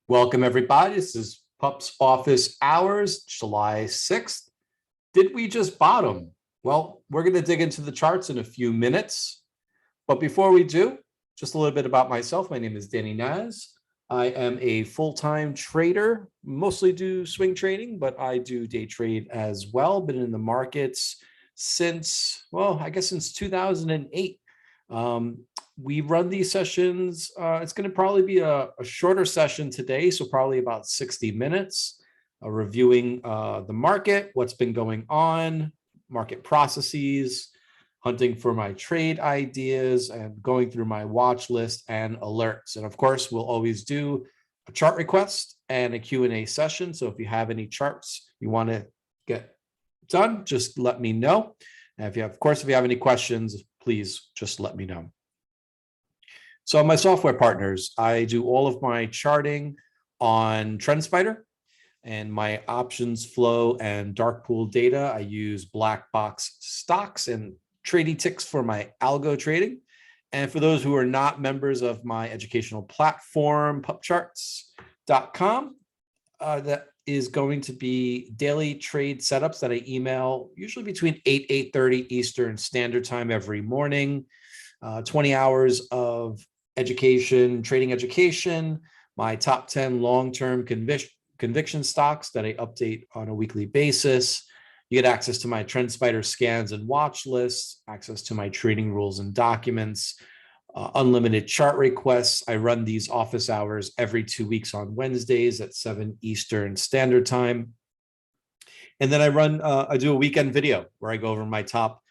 Welcome, everybody. This is Pup's Office Hours, July 6th. Did we just bottom? Well, we're going to dig into the charts in a few minutes. But before we do, just a little bit about myself. My name is Danny Naz. I am a full-time trader, mostly do swing trading, but I do day trade as well. Been in the markets since, well, I guess since 2008. We run these sessions. It's going to probably be a shorter session today, so probably about 60 minutes, reviewing the market, what's been going on, market processes, hunting for my trade ideas, and going through my watch list and alerts. And of course, we'll always do a chart request and a Q&A session. So if you have any charts you want to get done, just let me know. And if you have any questions, please just let me know. So my software partners, I do all of my charting on TrendSpider, and my options flow and dark pool data. I use black box stocks and trading ticks for my algo trading. And for those who are not members of my educational platform, pupcharts.com, that is going to be daily trade setups that I email usually between 8:30 Eastern Standard Time every morning. 20 hours of education, trading education, my top 10 long-term conviction stocks that I update on a weekly basis. You get access to my TrendSpider scans and watch lists, access to my trading rules and documents, unlimited chart requests. I run these office hours every 2 weeks on Wednesdays at 7 Eastern Standard Time. And then I do a weekend video where I go over my top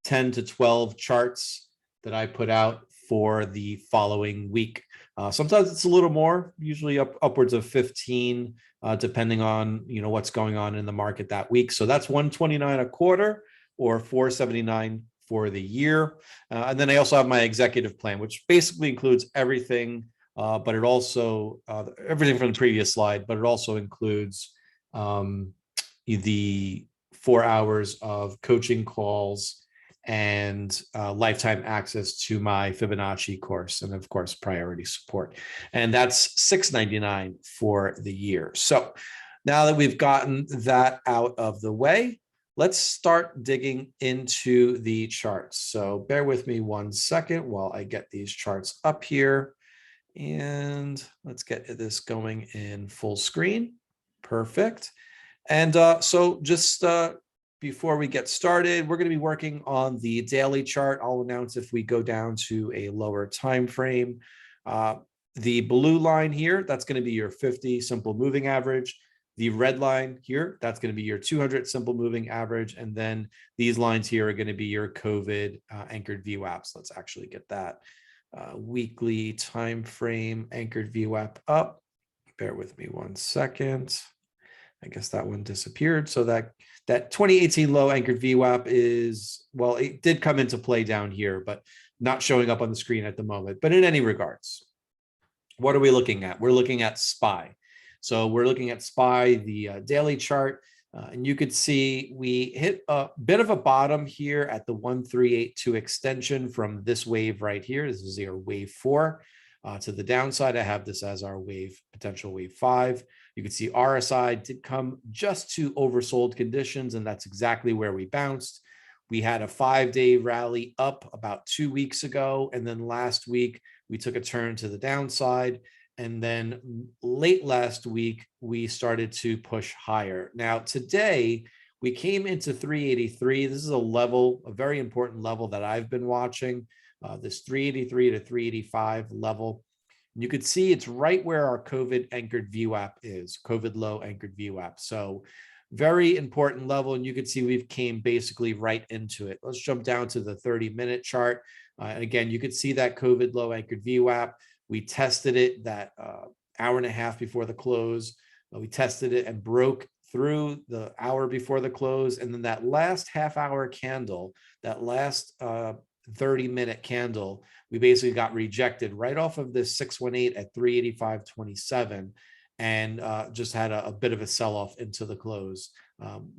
10 to 12 charts that I put out for the following week. Sometimes it's a little more, usually upwards of 15, depending on what's going on in the market that week. So that's $129 a quarter or $479 for the year. And then I also have my executive plan, which basically includes everything, but it also everything from the previous slide, but it also includes the 4 hours of coaching calls and lifetime access to my Fibonacci course, and of course priority support, and that's $699 for the year. So now that we've gotten that out of the way, let's start digging into the charts. So bear with me 1 second while I get these charts up here, and let's get this going in full screen. Perfect. And so just before we get started, we're going to be working on the daily chart. I'll announce if we go down to a lower time frame. The blue line here, that's going to be your 50 simple moving average. The red line here, that's going to be your 200 simple moving average. And then these lines here are going to be your COVID anchored VWAPs. Let's actually get that weekly time frame anchored VWAP up. Bear with me 1 second. I guess that one disappeared. So that 2018 low anchored VWAP is, well, it did come into play down here, but not showing up on the screen at the moment. But in any regards, what are we looking at? We're looking at SPY. So we're looking at SPY, the daily chart, and you could see we hit a bit of a bottom here at the 1382 extension from this wave right here. This is your wave 4. To the downside, I have this as our potential wave 5. You can see RSI did come just to oversold conditions, and that's exactly where we bounced. We had a 5-day rally up about 2 weeks ago, and then last week we took a turn to the downside, and then late last week we started to push higher. Now today we came into 383. This is a very important level that I've been watching. This 383 to 385 level. You could see it's right where our COVID anchored VWAP is, COVID low anchored VWAP. So very important level. And you can see we've came basically right into it. Let's jump down to the 30-minute chart. And again, you could see that COVID low anchored VWAP. We tested it that hour and a half before the close. We tested it and broke through the hour before the close. And then that last half-hour candle, that last 30-minute candle, we basically got rejected right off of this 618 at 385.27, and just had a bit of a sell-off into the close,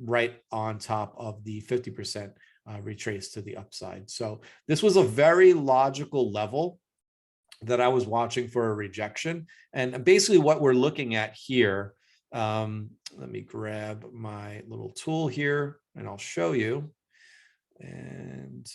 right on top of the 50% retrace to the upside. So this was a very logical level that I was watching for a rejection. And basically what we're looking at here, let me grab my little tool here and I'll show you. And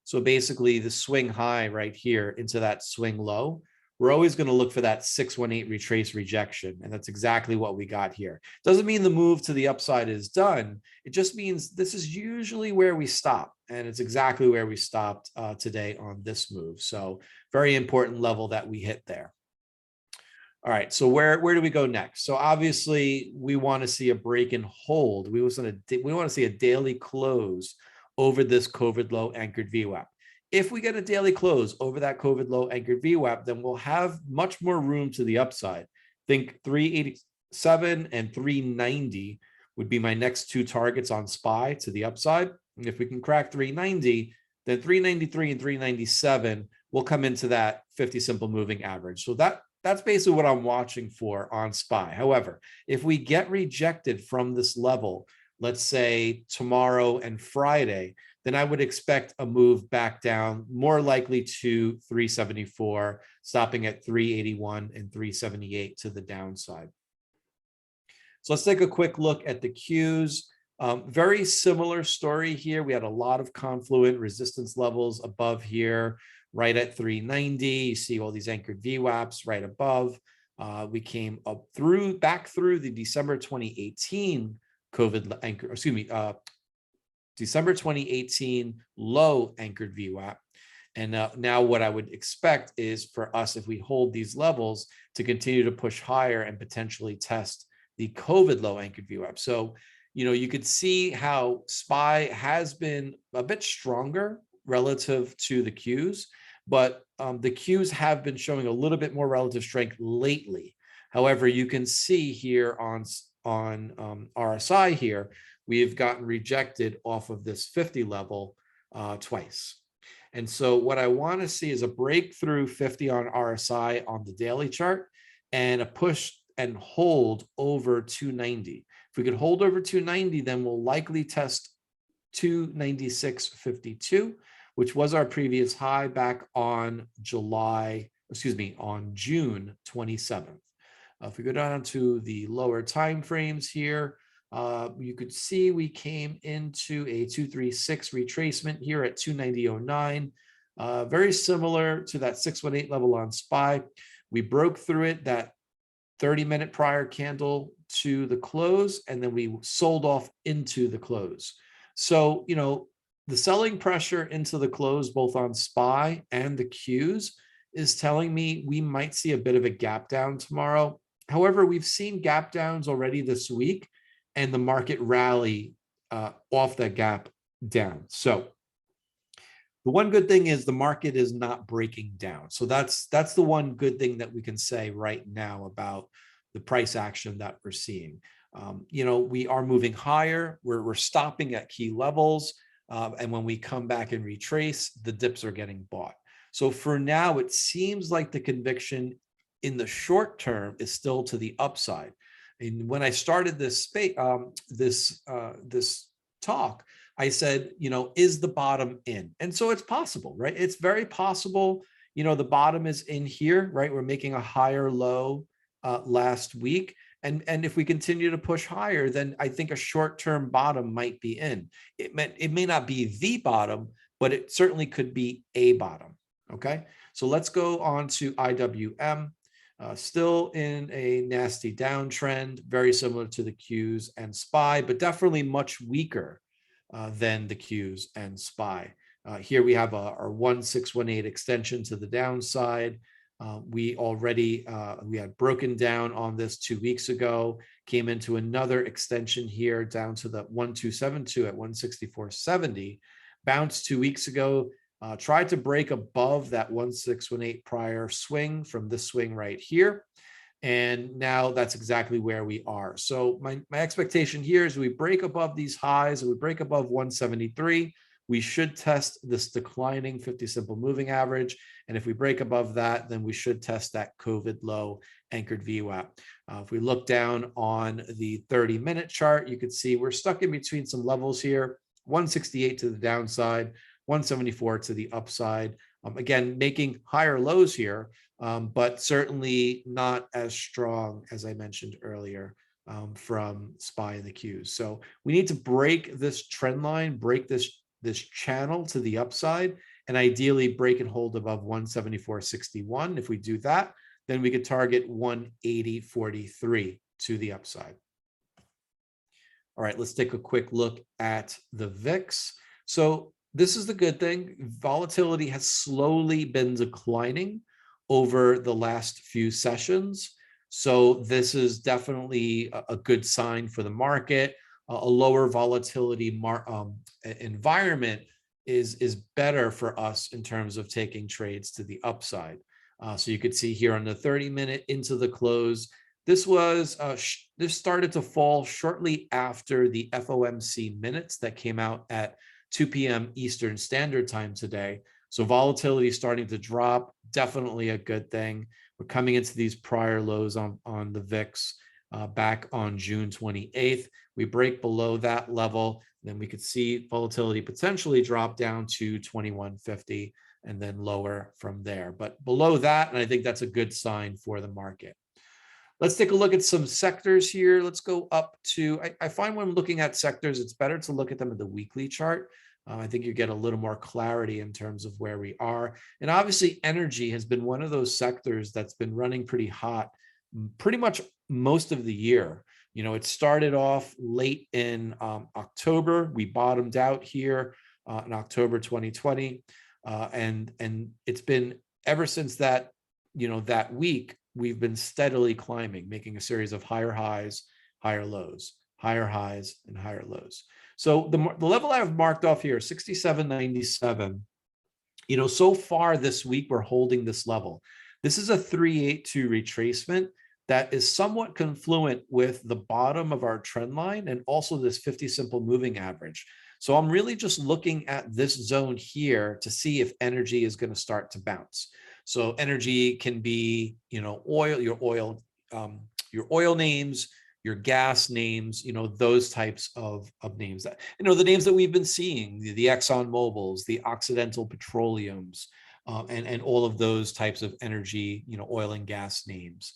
so basically the swing high right here into that swing low, we're always going to look for that 618 retrace rejection. And that's exactly what we got here. Doesn't mean the move to the upside is done. It just means this is usually where we stop. And it's exactly where we stopped today on this move. So very important level that we hit there. All right, so where do we go next? So obviously we want to see a break and hold. We want to see a daily close over this COVID low anchored VWAP. If we get a daily close over that COVID low anchored VWAP, then we'll have much more room to the upside. Think 387 and 390 would be my next two targets on SPY to the upside. And if we can crack 390, then 393 and 397 will come into that 50 simple moving average. So that's basically what I'm watching for on SPY. However, if we get rejected from this level, let's say tomorrow and Friday, then I would expect a move back down, more likely to 374, stopping at 381 and 378 to the downside. So let's take a quick look at the Qs. Very similar story here. We had a lot of confluent resistance levels above here, right at 390. You see all these anchored VWAPs right above. We came up back through the December 2018 COVID anchor, December 2018 low anchored VWAP. And now what I would expect is for us, if we hold these levels, to continue to push higher and potentially test the COVID low anchored VWAP. So, you could see how SPY has been a bit stronger relative to the Qs, but the Qs have been showing a little bit more relative strength lately. However, you can see here on RSI here, we have gotten rejected off of this 50 level twice. And so what I want to see is a breakthrough 50 on RSI on the daily chart and a push and hold over 290. If we could hold over 290, then we'll likely test 296.52, which was our previous high back on June 27th. If we go down to the lower time frames here, you could see we came into a 236 retracement here at 290.09, very similar to that 618 level on SPY. We broke through it, that 30-minute prior candle to the close, and then we sold off into the close. So, the selling pressure into the close, both on SPY and the Qs, is telling me we might see a bit of a gap down tomorrow. However, we've seen gap downs already this week, and the market rally off that gap down. So the one good thing is the market is not breaking down. So that's the one good thing that we can say right now about the price action that we're seeing. We are moving higher. We're stopping at key levels. And when we come back and retrace, the dips are getting bought. So for now, it seems like the conviction in the short term is still to the upside. And when I started this talk, I said, is the bottom in? And so it's possible, right? It's very possible. The bottom is in here, right? We're making a higher low last week. And if we continue to push higher, then I think a short-term bottom might be in. It may not be the bottom, but it certainly could be a bottom. Okay, so let's go on to IWM. Still in a nasty downtrend, very similar to the Qs and SPY, but definitely much weaker than the Qs and SPY. Here we have our 1618 extension to the downside. We had broken down on this 2 weeks ago, came into another extension here down to the 1272 at 164.70, bounced 2 weeks ago, tried to break above that 1618 prior swing from this swing right here. And now that's exactly where we are. So my expectation here is we break above these highs and we break above 173. We should test this declining 50 simple moving average. And if we break above that, then we should test that COVID low anchored VWAP. If we look down on the 30-minute chart, you can see we're stuck in between some levels here, 168 to the downside, 174 to the upside. Again, making higher lows here, but certainly not as strong as I mentioned earlier from SPY and the Qs. So we need to break this trend line, break this channel to the upside, and ideally break and hold above 174.61. If we do that, then we could target 180.43 to the upside. All right, let's take a quick look at the VIX. So this is the good thing. Volatility has slowly been declining over the last few sessions. So this is definitely a good sign for the market. A lower volatility environment is better for us in terms of taking trades to the upside. So you could see here on the 30-minute into the close, this started to fall shortly after the FOMC minutes that came out at 2 p.m. Eastern Standard Time today. So volatility is starting to drop, definitely a good thing. We're coming into these prior lows on the VIX back on June 28th. We break below that level, then we could see volatility potentially drop down to 2150 and then lower from there. But below that, and I think that's a good sign for the market. Let's take a look at some sectors here. Let's go up to, I find when looking at sectors, it's better to look at them in the weekly chart. I think you get a little more clarity in terms of where we are. And obviously energy has been one of those sectors that's been running pretty hot pretty much most of the year. You know, it started off late in October. We bottomed out here in October 2020. And it's been ever since that, you know, that week, we've been steadily climbing, making a series of higher highs, higher lows, higher highs, and higher lows. So the level I have marked off here, 67.97, you know, so far this week, we're holding this level. This is a 382 retracement that is somewhat confluent with the bottom of our trend line and also this 50 simple moving average. So I'm really just looking at this zone here to see if energy is going to start to bounce. So energy can be, you know, your oil names, your gas names, you know, those types of names that, you know, the names that we've been seeing, the Exxon Mobils, the Occidental Petroleums, and all of those types of energy, you know, oil and gas names.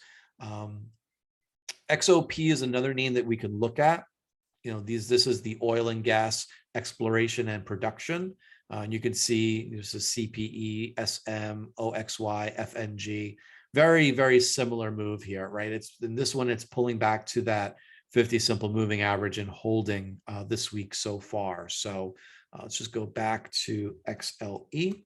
XOP is another name that we can look at. You know, this is the oil and gas exploration and production. And you can see this is CPE, SM, OXY, FNG. Very, very similar move here, right? It's in this one, it's pulling back to that 50 simple moving average and holding this week so far. So let's just go back to XLE.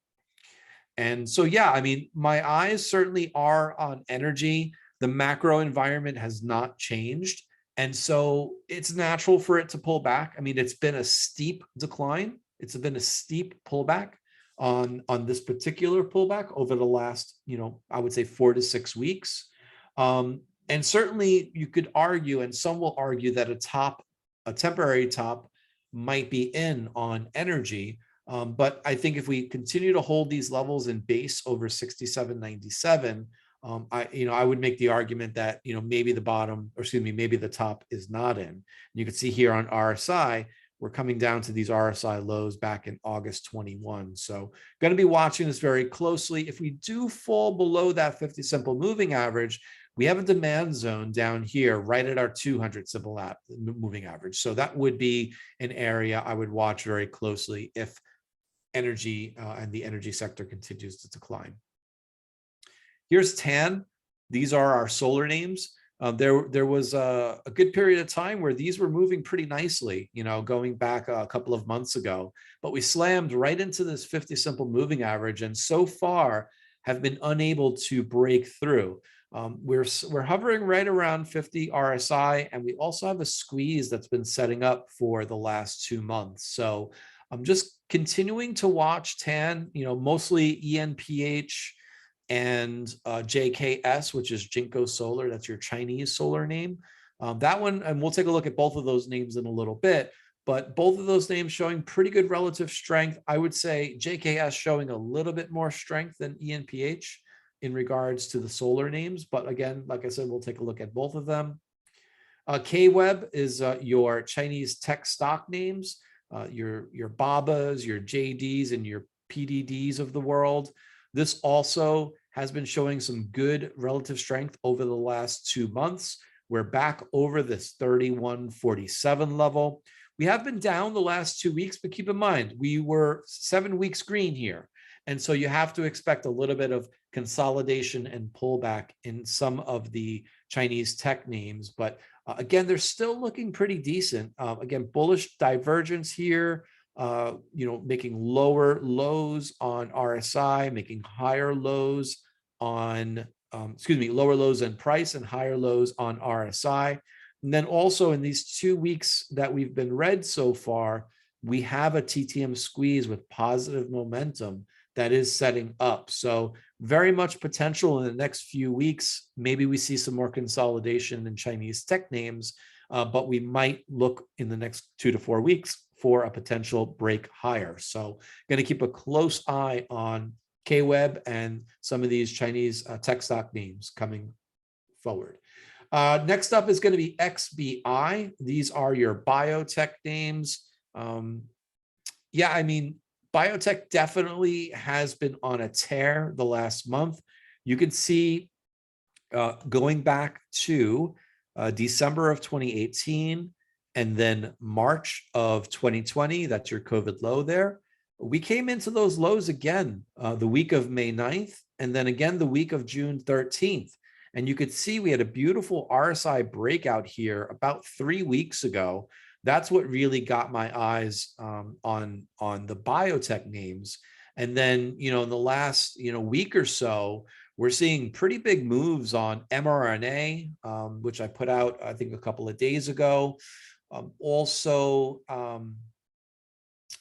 And so, yeah, I mean, my eyes certainly are on energy. The macro environment has not changed. And so it's natural for it to pull back. I mean, it's been a steep decline. It's been a steep pullback on this particular pullback over the last, you know, I would say 4 to 6 weeks. And certainly you could argue, and some will argue, that a temporary top might be in on energy. But I think if we continue to hold these levels in base over 67.97, I would make the argument that, you know, maybe the bottom, or excuse me, maybe the top is not in. And you can see here on RSI, we're coming down to these RSI lows back in August 21. So going to be watching this very closely. If we do fall below that 50 simple moving average, we have a demand zone down here right at our 200 simple moving average. So that would be an area I would watch very closely if energy and the energy sector continues to decline. Here's TAN. These are our solar names. There was a good period of time where these were moving pretty nicely, you know, going back a couple of months ago, but we slammed right into this 50 simple moving average, and so far have been unable to break through. We're hovering right around 50 RSI, and we also have a squeeze that's been setting up for the last 2 months. So I'm just continuing to watch TAN, you know, mostly ENPH and JKS, which is Jinko Solar. That's your Chinese solar name. That one, and we'll take a look at both of those names in a little bit, but both of those names showing pretty good relative strength. I would say JKS showing a little bit more strength than ENPH in regards to the solar names. But again, like I said, we'll take a look at both of them. KWEB is your Chinese tech stock names. your BABAs, your JDs, and your PDDs of the world. This also has been showing some good relative strength over the last 2 months. We're back over this 31.47 level. We have been down the last 2 weeks, but keep in mind, we were 7 weeks green here. And so you have to expect a little bit of consolidation and pullback in some of the Chinese tech names. But again, they're still looking pretty decent. Again, bullish divergence here, making lower lows on RSI, making higher lows on, lower lows in price and higher lows on RSI. And then also in these 2 weeks that we've been red so far, we have a TTM squeeze with positive momentum that is setting up. So very much potential in the next few weeks. Maybe we see some more consolidation in Chinese tech names, but we might look in the next 2 to 4 weeks for a potential break higher. So going to keep a close eye on KWEB and some of these Chinese tech stock names coming forward. Next up is going to be XBI. These are your biotech names. Yeah, I mean, biotech definitely has been on a tear the last month. You can see going back to December of 2018 and then March of 2020, that's your COVID low there. We came into those lows again the week of May 9th and then again the week of June 13th. And you could see we had a beautiful RSI breakout here about 3 weeks ago. That's what really got my eyes on the biotech names. And then, in the last, week or so, we're seeing pretty big moves on mRNA, which I put out, I think, a couple of days ago. Also,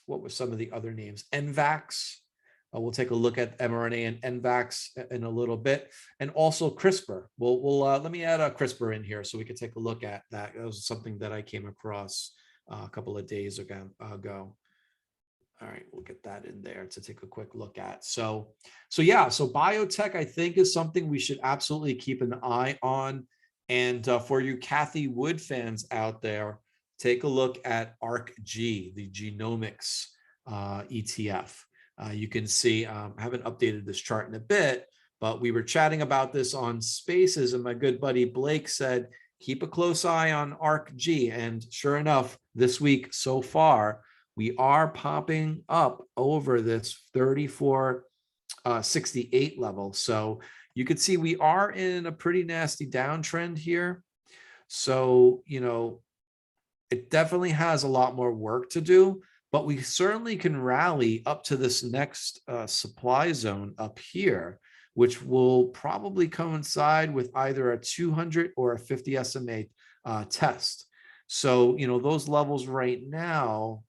what were some of the other names? NVAX. We'll take a look at mRNA and NVAX in a little bit, and also CRISPR. We'll let me add a CRISPR in here so we can take a look at that. That was something that I came across a couple of days ago. All right, we'll get that in there to take a quick look at. So biotech, I think, is something we should absolutely keep an eye on. And for you Kathy Wood fans out there, take a look at ARKG, the Genomics ETF. You can see, I haven't updated this chart in a bit, but we were chatting about this on Spaces, and my good buddy Blake said, keep a close eye on ARKG. And sure enough, this week so far, we are popping up over this 34.68 level. So you can see we are in a pretty nasty downtrend here. So, it definitely has a lot more work to do, but we certainly can rally up to this next supply zone up here, which will probably coincide with either a 200 or a 50 SMA test. So, those levels right now,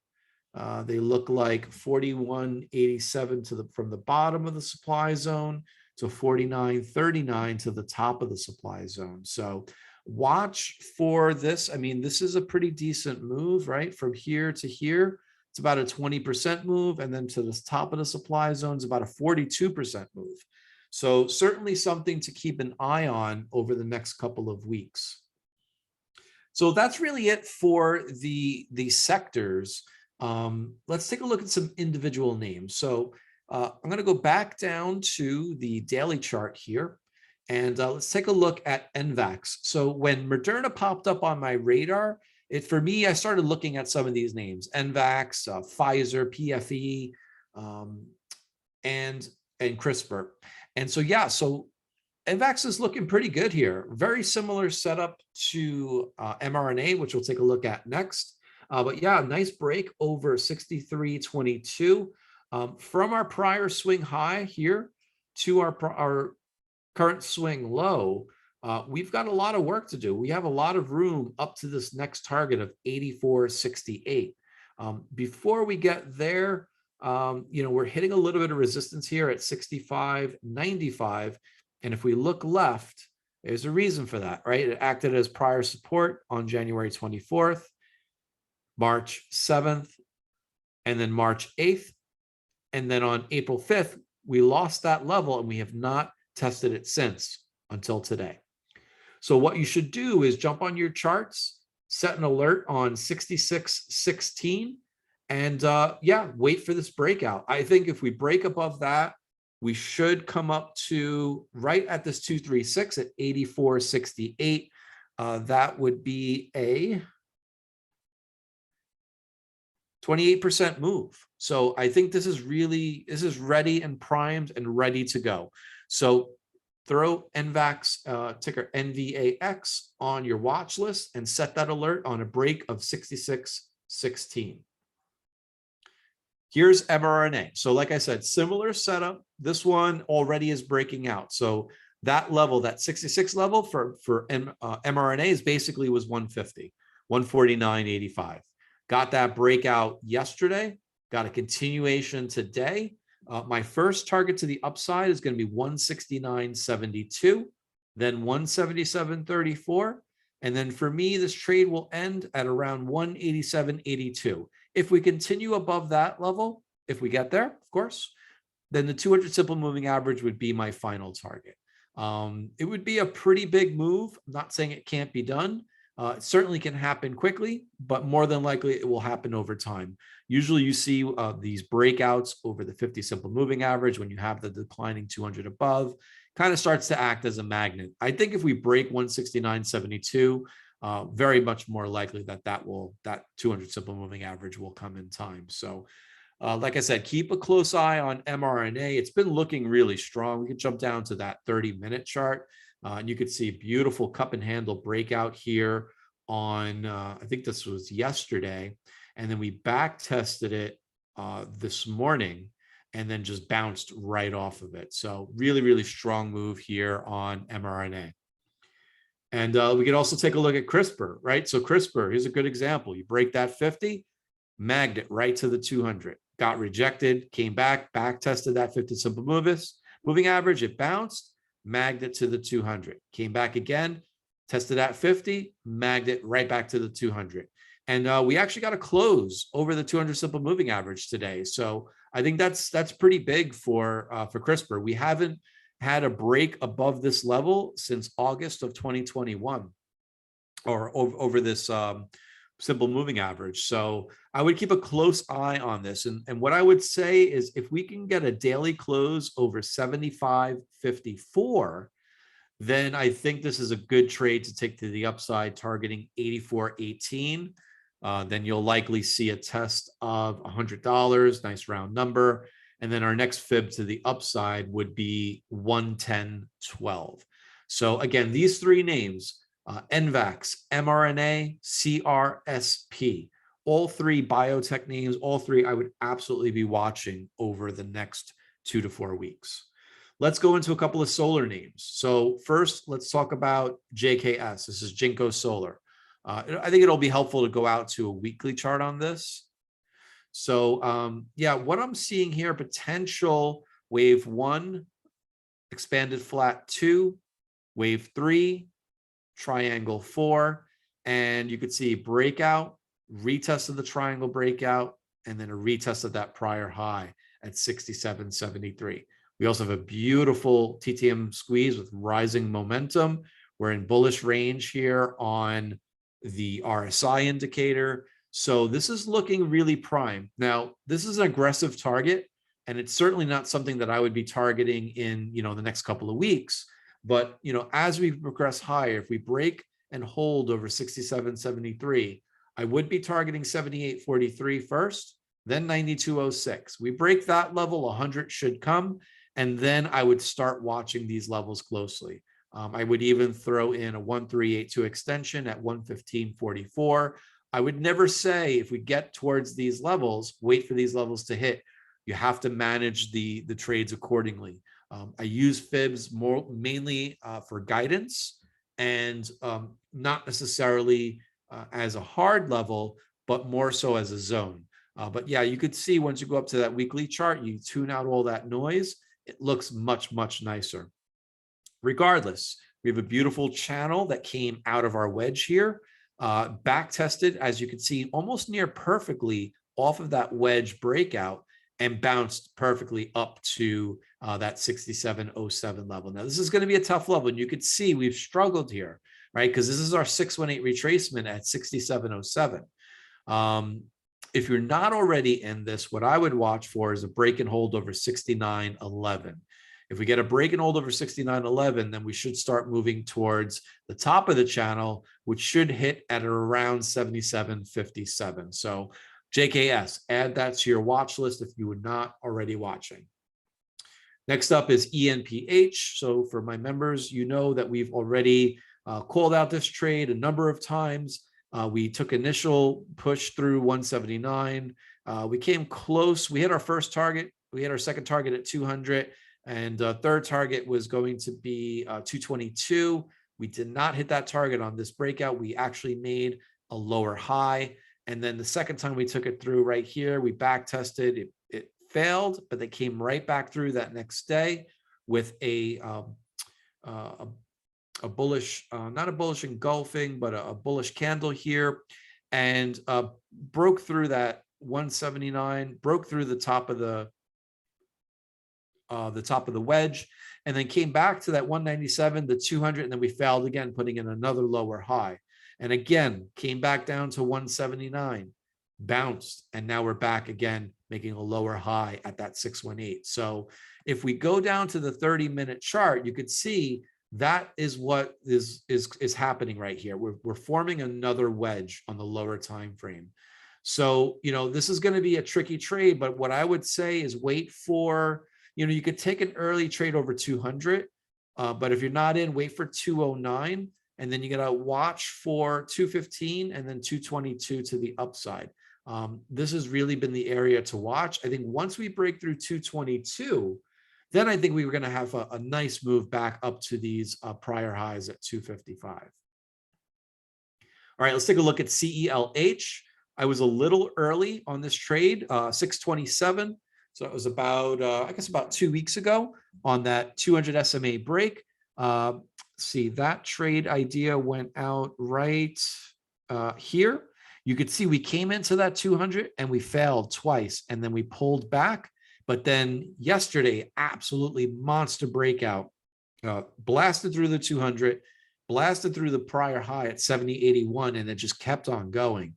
they look like 41.87 from the bottom of the supply zone to 49.39 to the top of the supply zone. So watch for this. I mean, this is a pretty decent move, right? From here to here, it's about a 20% move. And then to the top of the supply zone is about a 42% move. So certainly something to keep an eye on over the next couple of weeks. So that's really it for the sectors. Let's take a look at some individual names. So I'm going to go back down to the daily chart here. And let's take a look at NVAX. So when Moderna popped up on my radar, for me, I started looking at some of these names: NVAX, Pfizer, PFE, and CRISPR. And so, so NVAX is looking pretty good here. Very similar setup to mRNA, which we'll take a look at next. But yeah, nice break over 63.22 from our prior swing high here to our current swing low. We've got a lot of work to do. We have a lot of room up to this next target of 84.68. Before we get there, we're hitting a little bit of resistance here at 65.95. And if we look left, there's a reason for that, right? It acted as prior support on January 24th, March 7th, and then March 8th. And then on April 5th, we lost that level and we have not tested it since until today. So what you should do is jump on your charts, set an alert on 66.16, And yeah, wait for this breakout. I think if we break above that, we should come up to right at this 236 at 84.68. That would be a 28% move. So I think this is ready and primed and ready to go. So throw NVAX, ticker NVAX, on your watch list and set that alert on a break of 66.16. Here's mRNA. So like I said, similar setup. This one already is breaking out. So that level, that 66 level for mRNA is basically was 150, 149.85. Got that breakout yesterday, got a continuation today. My first target to the upside is going to be 169.72, then 177.34. And then for me, this trade will end at around 187.82. If we continue above that level, if we get there, of course, then the 200 simple moving average would be my final target. It would be a pretty big move. I'm not saying it can't be done. It certainly can happen quickly, but more than likely it will happen over time. Usually you see these breakouts over the 50 simple moving average when you have the declining 200 above, kind of starts to act as a magnet. I think if we break 169.72, very much more likely that that 200 simple moving average will come in time. So like I said, keep a close eye on mRNA. It's been looking really strong. We can jump down to that 30-minute chart. And you could see a beautiful cup and handle breakout here on, I think this was yesterday. And then we back tested it this morning and then just bounced right off of it. So really, really strong move here on mRNA. And we could also take a look at CRISPR, right? So CRISPR, here's a good example. You break that 50, magnet right to the 200. Got rejected, came back tested that 50 simple moving average. It bounced, magnet to the 200. Came back again, tested at 50, magnet right back to the 200. And we actually got a close over the 200 simple moving average today. So I think that's pretty big for CRISPR. We haven't had a break above this level since August of 2021, or over this simple moving average. So I would keep a close eye on this. And what I would say is if we can get a daily close over 75.54, then I think this is a good trade to take to the upside, targeting 84.18. Then you'll likely see a test of $100, nice round number. And then our next fib to the upside would be 110.12. So again, these three names, NVAX, mRNA, CRSP, all three biotech names, all three I would absolutely be watching over the next 2 to 4 weeks. Let's go into a couple of solar names. So first, let's talk about JKS. This is Jinko Solar. I think it'll be helpful to go out to a weekly chart on this. So yeah, what I'm seeing here, potential wave 1, expanded flat 2, wave 3, triangle 4, and you could see breakout, retest of the triangle breakout, and then a retest of that prior high at 67.73. We also have a beautiful TTM squeeze with rising momentum. We're in bullish range here on the RSI indicator. So this is looking really prime. Now, this is an aggressive target, and it's certainly not something that I would be targeting in, the next couple of weeks. But, as we progress higher, if we break and hold over 67.73, I would be targeting 78.43 first, then 92.06. We break that level, 100 should come, and then I would start watching these levels closely. I would even throw in a 1382 extension at 115.44. I would never say if we get towards these levels, wait for these levels to hit. You have to manage the trades accordingly. I use fibs mainly for guidance and not necessarily as a hard level, but more so as a zone. But yeah, you could see once you go up to that weekly chart, you tune out all that noise, it looks much, much nicer. Regardless, we have a beautiful channel that came out of our wedge here, back tested, as you can see, almost near perfectly off of that wedge breakout and bounced perfectly up to that 67.07 level. Now, this is going to be a tough level, and you could see we've struggled here, right? Because this is our 618 retracement at 67.07. If you're not already in this, what I would watch for is a break and hold over 69.11. If we get a break and hold over 69.11, then we should start moving towards the top of the channel, which should hit at around 77.57. So JKS, add that to your watch list if you were not already watching. Next up is ENPH. So for my members, you know that we've already called out this trade a number of times. We took initial push through 179. We came close. We hit our first target. We hit our second target at 200. And third target was going to be 222. We did not hit that target on this breakout. We actually made a lower high. And then the second time we took it through right here, we back tested. It failed, but they came right back through that next day with a bullish, not a bullish engulfing, but a bullish candle here, and broke through that 179, broke through the top of the wedge, and then came back to that 197, the 200, and then we failed again, putting in another lower high, and again came back down to 179, bounced, and now we're back again, making a lower high at that 618. So if we go down to the 30-minute chart, you could see that is what is happening right here. We're forming another wedge on the lower time frame. So, you know, this is going to be a tricky trade, but what I would say is wait for, you know, you could take an early trade over 200, but if you're not in, wait for 209, and then you got to watch for 215 and then 222 to the upside. This has really been the area to watch. I think once we break through 222, then I think we were going to have a nice move back up to these prior highs at 255. All right, let's take a look at CELH. I was a little early on this trade, 627. So it was about, I guess about 2 weeks ago on that 200 SMA break. See, that trade idea went out right here. You could see we came into that 200 and we failed twice, and then we pulled back. But then yesterday, absolutely monster breakout, blasted through the 200, blasted through the prior high at 70.81, and it just kept on going.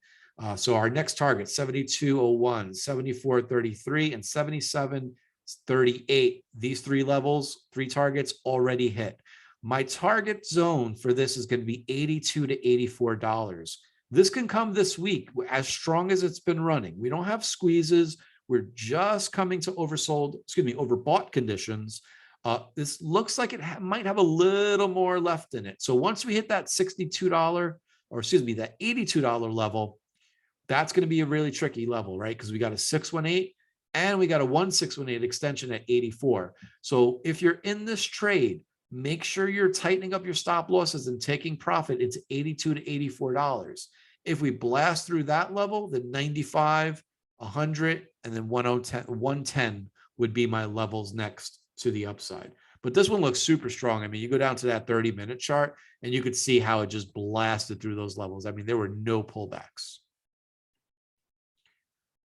So our next target, 72.01, 74.33, and 77.38. These three levels, three targets already hit. My target zone for this is going to be $82 to $84. This can come this week as strong as it's been running. We don't have squeezes. We're just coming to overbought conditions. This looks like it might have a little more left in it. So once we hit that $62, or excuse me, that $82 level, that's going to be a really tricky level, right? Because we got a 618 and we got a 1618 extension at 84. So if you're in this trade, make sure you're tightening up your stop losses and taking profit. It's $82 to $84. If we blast through that level, then 95, 100, and then 110 would be my levels next to the upside. But this one looks super strong. I mean, you go down to that 30-minute chart and you could see how it just blasted through those levels. I mean, there were no pullbacks.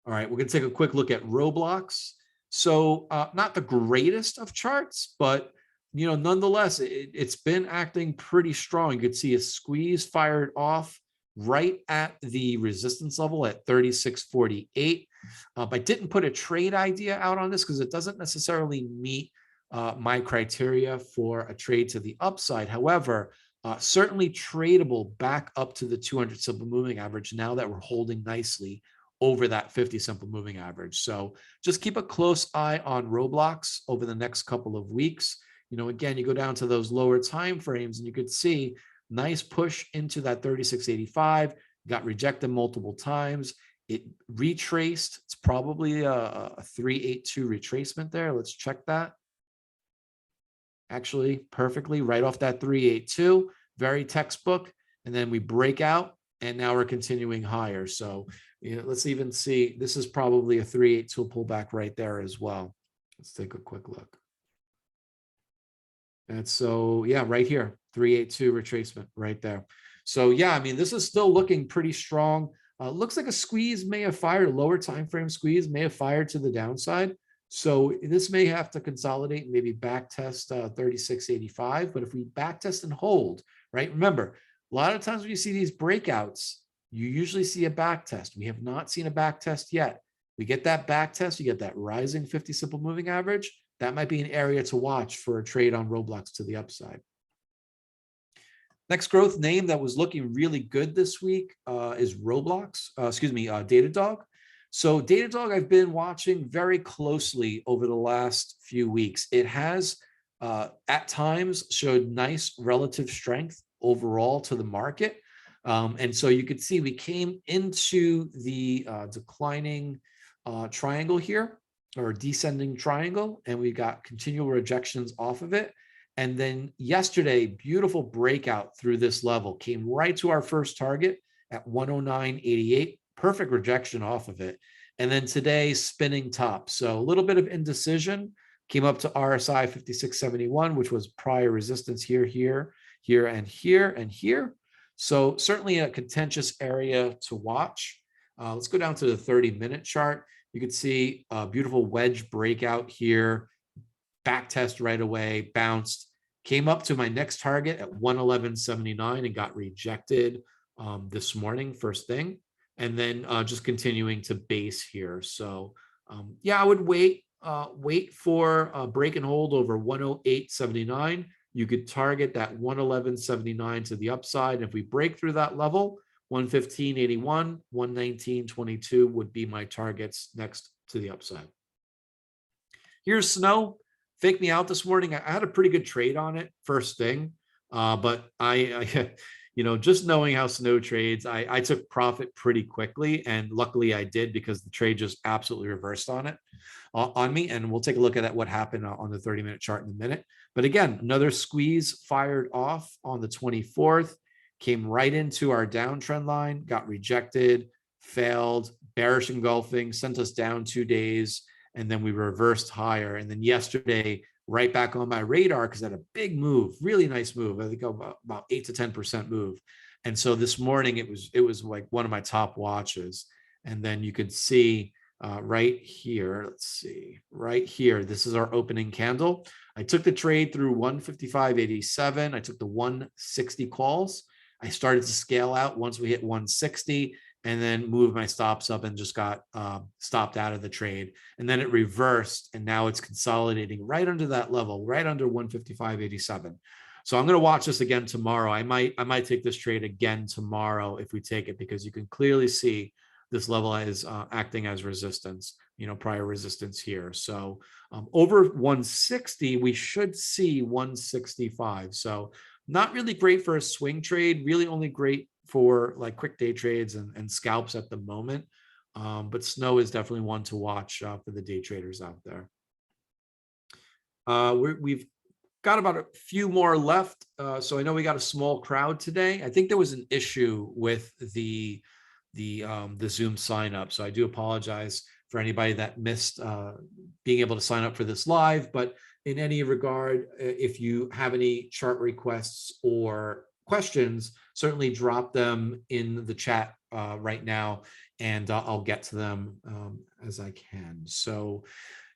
All right, we're going to take a quick look at Roblox. So not the greatest of charts, but you know, nonetheless, it's been acting pretty strong. You could see a squeeze fired off right at the resistance level at 36.48. I didn't put a trade idea out on this because it doesn't necessarily meet my criteria for a trade to the upside. However, certainly tradable back up to the 200 simple moving average now that we're holding nicely over that 50 simple moving average. So just keep a close eye on Roblox over the next couple of weeks. You know, again, you go down to those lower time frames and you could see nice push into that 36.85, got rejected multiple times. It retraced. It's probably a 382 retracement there. Let's check that. Actually, perfectly right off that 382, very textbook. And then we break out and now we're continuing higher. So, you know, let's even see, this is probably a 382 pullback right there as well. Let's take a quick look. And so, yeah, right here, 382 retracement right there. So, yeah, I mean, this is still looking pretty strong. Looks like a squeeze may have fired, lower time frame squeeze may have fired to the downside. So this may have to consolidate, maybe back test 36.85. But if we back test and hold, right? Remember, a lot of times when you see these breakouts, you usually see a back test. We have not seen a back test yet. We get that back test, you get that rising 50 simple moving average. That might be an area to watch for a trade on Roblox to the upside. Next growth name that was looking really good this week is Datadog. So Datadog, I've been watching very closely over the last few weeks. It has at times showed nice relative strength overall to the market. And so you could see we came into the declining triangle here, or descending triangle, and we got continual rejections off of it. And then yesterday, beautiful breakout through this level, came right to our first target at 109.88, perfect rejection off of it. And then today, spinning top. So a little bit of indecision, came up to RSI 5671, which was prior resistance here, here, here, and here, and here. So certainly a contentious area to watch. Let's go down to the 30-minute chart. You can see a beautiful wedge breakout here, back test right away, bounced, came up to my next target at 111.79 and got rejected this morning, first thing. And then just continuing to base here. So yeah, I would wait for a break and hold over 108.79. You could target that 111.79 to the upside. And if we break through that level, 115.81, 119.22 would be my targets next to the upside. Here's Snow. Faked me out this morning. I had a pretty good trade on it first thing, but I just knowing how Snow trades, I took profit pretty quickly, and luckily I did, because the trade just absolutely reversed on me. And we'll take a look at what happened on the 30-minute chart in a minute. But again, another squeeze fired off on the 24th. Came right into our downtrend line, got rejected, failed, bearish engulfing, sent us down 2 days, and then we reversed higher. And then yesterday, right back on my radar, because I had a big move, really nice move. I think about 8 to 10% move. And so this morning, it was like one of my top watches. And then you could see right here, let's see, right here, this is our opening candle. I took the trade through 155.87. I took the 160 calls. I started to scale out once we hit 160, and then moved my stops up and just got stopped out of the trade. And then it reversed, and now it's consolidating right under that level, right under 155.87. So I'm going to watch this again tomorrow. I might take this trade again tomorrow if we take it, because you can clearly see this level is acting as resistance, prior resistance here. So over 160, we should see 165. So not really great for a swing trade, really only great for like quick day trades and scalps at the moment. But Snow is definitely one to watch for the day traders out there. We've got about a few more left. So I know we got a small crowd today. I think there was an issue with the Zoom sign up. So I do apologize for anybody that missed being able to sign up for this live. But in any regard, if you have any chart requests or questions, certainly drop them in the chat right now, and I'll get to them as I can. So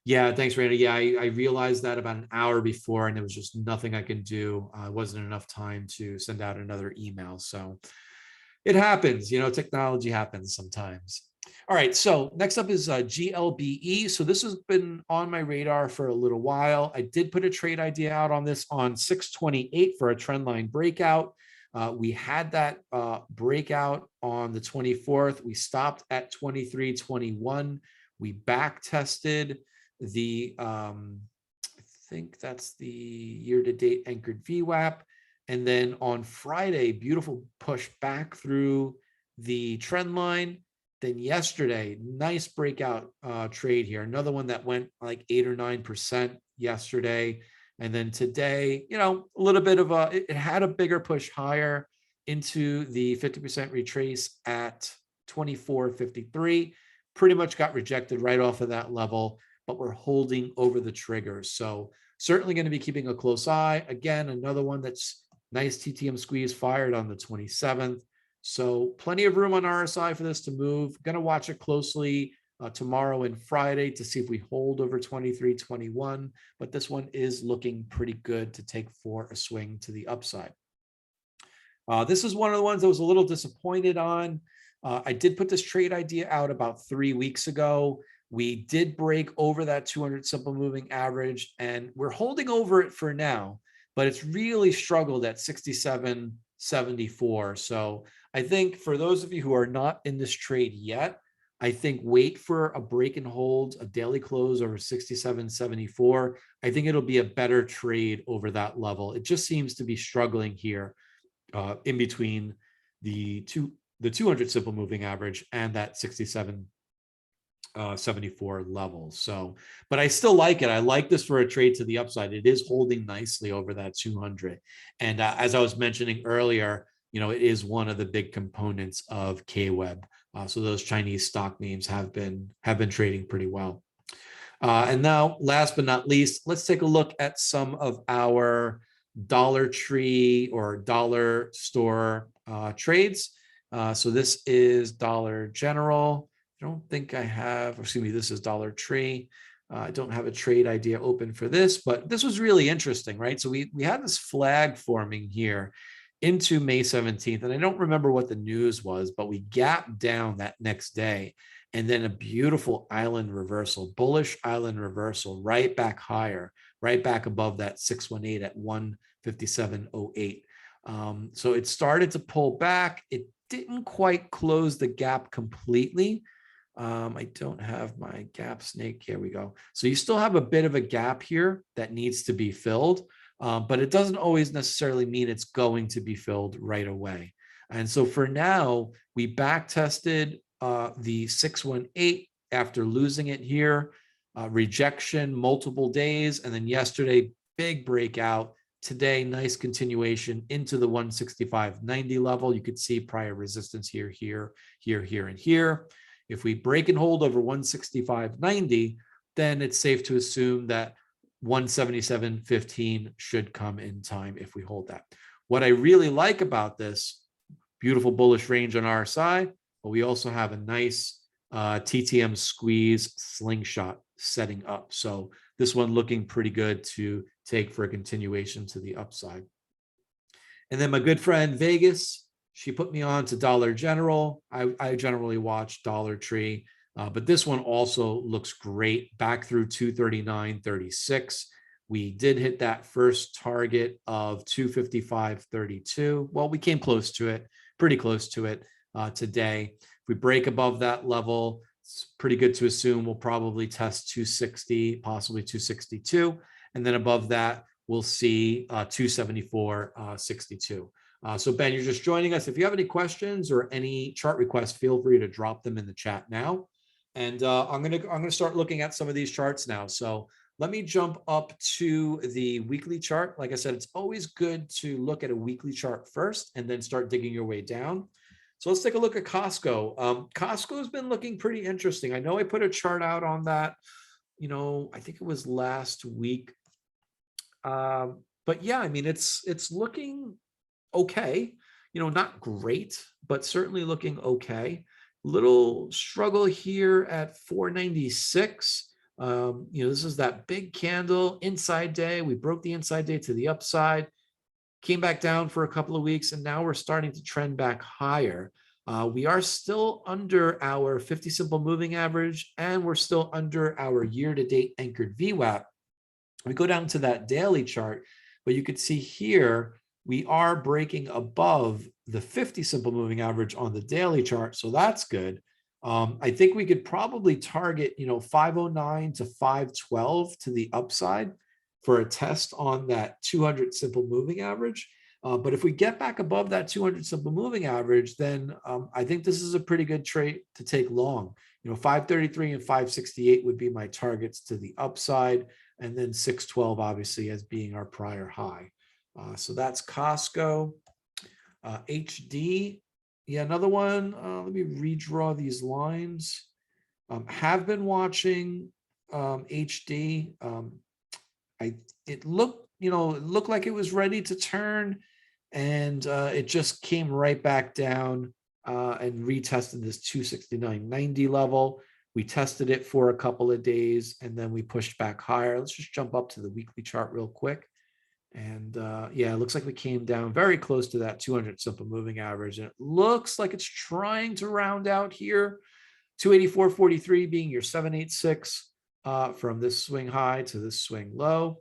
yeah, thanks, Randy. Yeah, I realized that about an hour before, and there was just nothing I could do. It wasn't enough time to send out another email. So it happens, technology happens sometimes. All right, so next up is GLBE. So this has been on my radar for a little while. I did put a trade idea out on this on 6/28 for a trend line breakout. We had that breakout on the 24th. We stopped at 23.21. We back tested the, I think that's the year-to-date anchored VWAP. And then on Friday, beautiful push back through the trend line. Then yesterday, nice breakout trade here. Another one that went like 8 or 9% yesterday. And then today, a little bit of it had a bigger push higher into the 50% retrace at 24.53. Pretty much got rejected right off of that level, but we're holding over the triggers. So certainly going to be keeping a close eye. Again, another one that's nice TTM squeeze fired on the 27th. So plenty of room on RSI for this to move. Going to watch it closely tomorrow and Friday to see if we hold over 23.21. But this one is looking pretty good to take for a swing to the upside. This is one of the ones I was a little disappointed on. I did put this trade idea out about 3 weeks ago. We did break over that 200 simple moving average, and we're holding over it for now, but it's really struggled at 67.74. So I think for those of you who are not in this trade yet, I think wait for a break and hold, a daily close over 67.74. I think it'll be a better trade over that level. It just seems to be struggling here in between the 200 simple moving average and that 67.74 level. So, but I still like it. I like this for a trade to the upside. It is holding nicely over that 200. And as I was mentioning earlier, it is one of the big components of KWEB. So those Chinese stock names have been trading pretty well. And now, last but not least, let's take a look at some of our Dollar Tree or dollar store trades. So this is Dollar General. I don't think I have, excuse me, this is Dollar Tree. I don't have a trade idea open for this, but this was really interesting, right? So we had this flag forming here into May 17th, and I don't remember what the news was, but we gapped down that next day, and then a beautiful island reversal, bullish island reversal, right back higher, right back above that 618 at 157.08. So it started to pull back. It didn't quite close the gap completely. I don't have my gap snake. Here we go. So you still have a bit of a gap here that needs to be filled, but it doesn't always necessarily mean it's going to be filled right away. And so for now, we back tested the 618 after losing it here, rejection multiple days, and then yesterday, big breakout. Today, nice continuation into the 165.90 level. You could see prior resistance here, here, and here. If we break and hold over 165.90, then it's safe to assume that 177.15 should come in time if we hold that. What I really like about this, beautiful bullish range on RSI, but we also have a nice TTM squeeze slingshot setting up. So this one looking pretty good to take for a continuation to the upside. And then my good friend Vegas, she put me on to Dollar General. I generally watch Dollar Tree, but this one also looks great back through 239.36. We did hit that first target of 255.32. Well, we came close to it, pretty close to it today. If we break above that level, it's pretty good to assume we'll probably test 260, possibly 262. And then above that, we'll see 274.62. So Ben, you're just joining us. If you have any questions or any chart requests, feel free to drop them in the chat now. And I'm gonna start looking at some of these charts now. So let me jump up to the weekly chart. Like I said, it's always good to look at a weekly chart first and then start digging your way down. So let's take a look at Costco. Costco has been looking pretty interesting. I know I put a chart out on that, I think it was last week. But yeah, I mean, it's looking okay, not great, but certainly looking okay. Little struggle here at 496. This is that big candle inside day. We broke the inside day to the upside, came back down for a couple of weeks, and now we're starting to trend back higher. We are still under our 50 simple moving average, and we're still under our year-to-date anchored VWAP. We go down to that daily chart, but you could see here, we are breaking above the 50 simple moving average on the daily chart. So that's good. I think we could probably target, 509 to 512 to the upside for a test on that 200 simple moving average. But if we get back above that 200 simple moving average, then I think this is a pretty good trade to take long. 533 and 568 would be my targets to the upside, and then 612 obviously as being our prior high. So that's Costco. HD, yeah, another one. Let me redraw these lines. Have been watching HD. It looked like it was ready to turn, and it just came right back down and retested this 269.90 level. We tested it for a couple of days, and then we pushed back higher. Let's just jump up to the weekly chart real quick. And yeah, it looks like we came down very close to that 200 simple moving average. And it looks like it's trying to round out here. 284.43 being your 786 from this swing high to this swing low.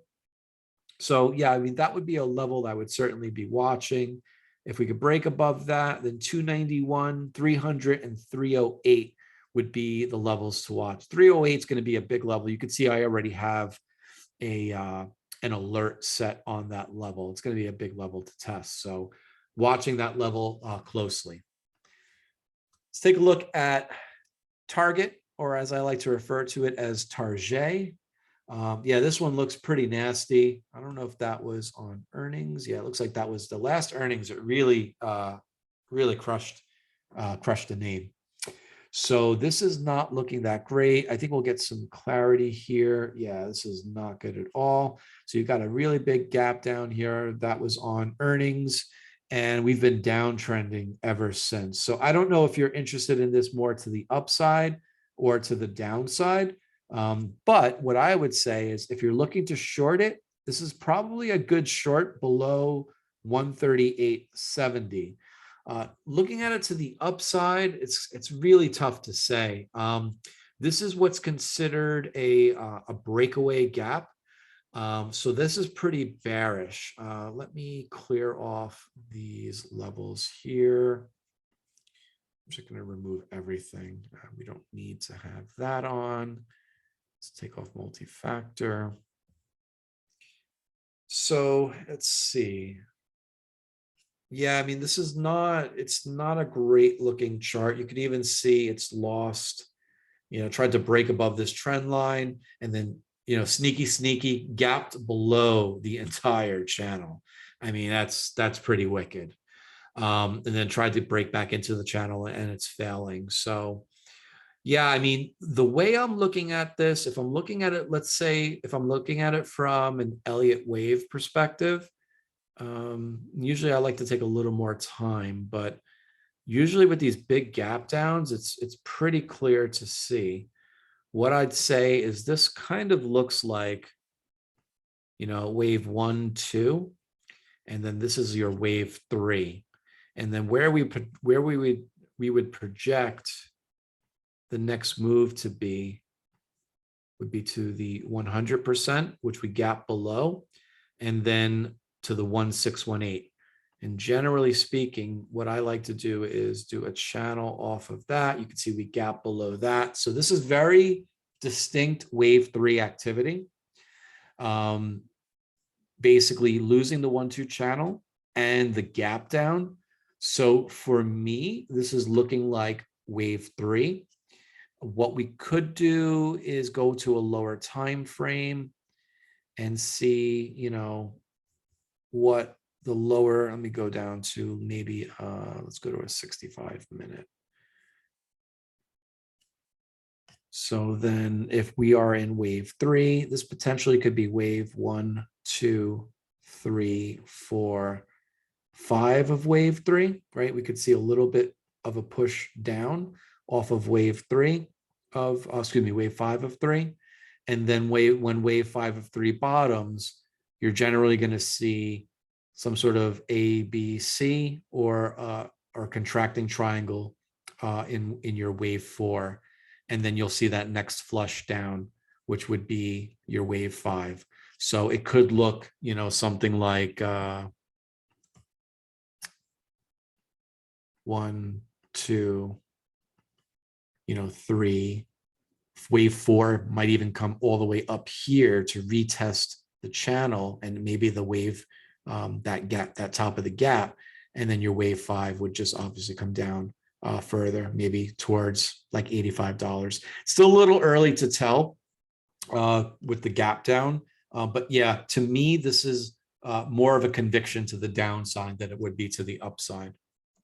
So yeah, I mean, that would be a level I would certainly be watching. If we could break above that, then 291, 300, and 308 would be the levels to watch. 308 is going to be a big level. You can see I already have an alert set on that level. It's going to be a big level to test. So watching that level closely. Let's take a look at target, or as I like to refer to it as Target. Yeah, this one looks pretty nasty. I don't know if that was on earnings. Yeah, it looks like that was the last earnings. It really, really crushed the name. So this is not looking that great. I think we'll get some clarity here. Yeah, this is not good at all. So you've got a really big gap down here. That was on earnings, and we've been downtrending ever since. So I don't know if you're interested in this more to the upside or to the downside. But what I would say is if you're looking to short it, this is probably a good short below 138.70. Looking at it to the upside, it's really tough to say. This is what's considered a breakaway gap. So this is pretty bearish. Let me clear off these levels here. I'm just going to remove everything. We don't need to have that on. Let's take off multi-factor. So let's see. Yeah, I mean, this is it's not a great looking chart. You could even see it's lost, tried to break above this trend line and then, sneaky gapped below the entire channel. I mean, that's pretty wicked. And then tried to break back into the channel and it's failing. So yeah, I mean, the way I'm looking at this, if I'm looking at it, let's say if I'm looking at it from an Elliott wave perspective, usually I like to take a little more time, but usually with these big gap downs, it's pretty clear to see. What I'd say is this kind of looks like, wave 1, 2, and then this is your wave 3. And then where we would project the next move to be would be to the 100%, which we gap below, and then to the 1618. And generally speaking, what I like to do is do a channel off of that. You can see we gap below that. So this is very distinct wave 3 activity. Basically losing the 1-2 channel and the gap down. So for me, this is looking like wave 3. What we could do is go to a lower time frame and see, what the lower, let me go down to maybe, let's go to a 65-minute. So then if we are in wave 3, this potentially could be wave 1, 2, 3, 4, 5 of wave 3, right? We could see a little bit of a push down off of wave 3 of, wave 5 of 3. And then when wave 5 of 3 bottoms, you're generally going to see some sort of A, B, C or contracting triangle in your wave 4. And then you'll see that next flush down, which would be your wave 5. So it could look, something like 1, 2, 3. Wave 4 might even come all the way up here to retest the channel, and maybe the wave that top of the gap, and then your wave 5 would just obviously come down further, maybe towards like $85. Still a little early to tell with the gap down, but yeah, to me this is more of a conviction to the downside than it would be to the upside.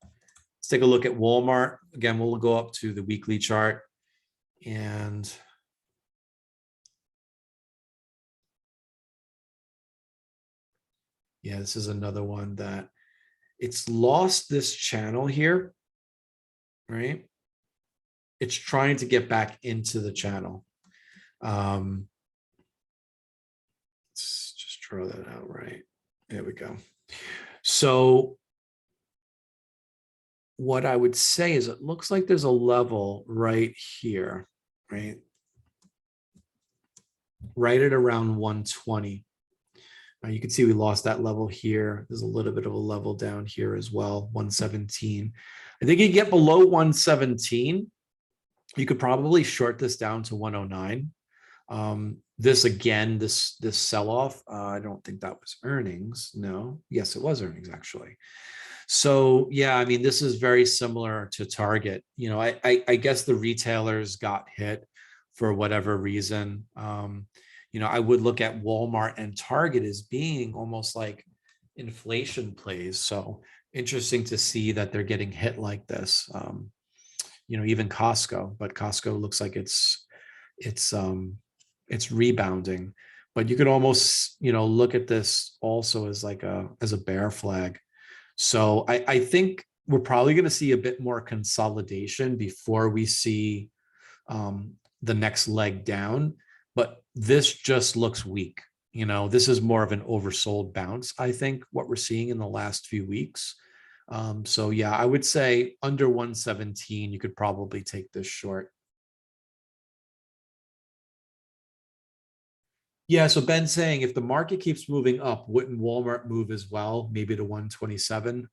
Let's take a look at Walmart. Again, we'll go up to the weekly chart. And yeah, this is another one that it's lost this channel here, right? It's trying to get back into the channel. Let's just draw that out right. There we go. So what I would say is it looks like there's a level right here, right? Right at around 120. You can see we lost that level here. There's a little bit of a level down here as well, 117. I think you get below 117, you could probably short this down to 109. This again, this sell-off, I don't think that was earnings. No, yes, it was earnings actually. So yeah, I mean, this is very similar to Target. You know, I guess the retailers got hit for whatever reason. You know, I would look at Walmart and Target as being almost like inflation plays. So interesting to see that they're getting hit like this. You know, even Costco, but Costco looks like it's rebounding. But you could almost, you know, look at this also as like as a bear flag. So I think we're probably going to see a bit more consolidation before we see the next leg down. But this just looks weak. You know, this is more of an oversold bounce, I think, what we're seeing in the last few weeks. So yeah, I would say under 117, you could probably take this short. Yeah, so Ben's saying if the market keeps moving up, wouldn't Walmart move as well, maybe to 127?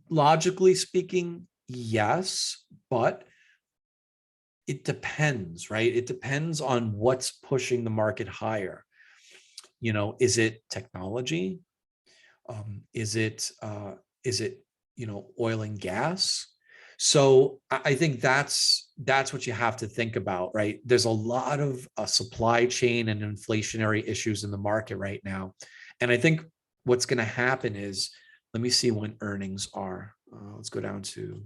Logically speaking, yes, but it depends, right? It depends on what's pushing the market higher. You know, is it technology? Is it you know, oil and gas? So I think that's what you have to think about, right? There's a lot of supply chain and inflationary issues in the market right now. And I think what's going to happen is, let me see when earnings are. Let's go down to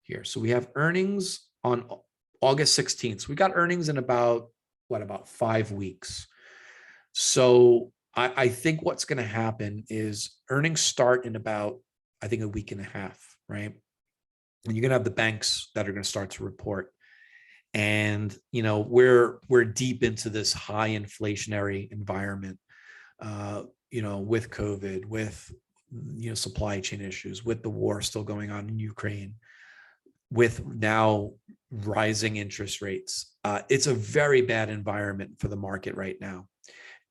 here. So we have earnings on August 16th. So we got earnings in about 5 weeks. So I think what's going to happen is earnings start in about, I think, a week and a half, right? And you're going to have the banks that are going to start to report. And, you know, we're deep into this high inflationary environment, you know, with COVID, with, you know, supply chain issues, with the war still going on in Ukraine, with now rising interest rates. It's a very bad environment for the market right now.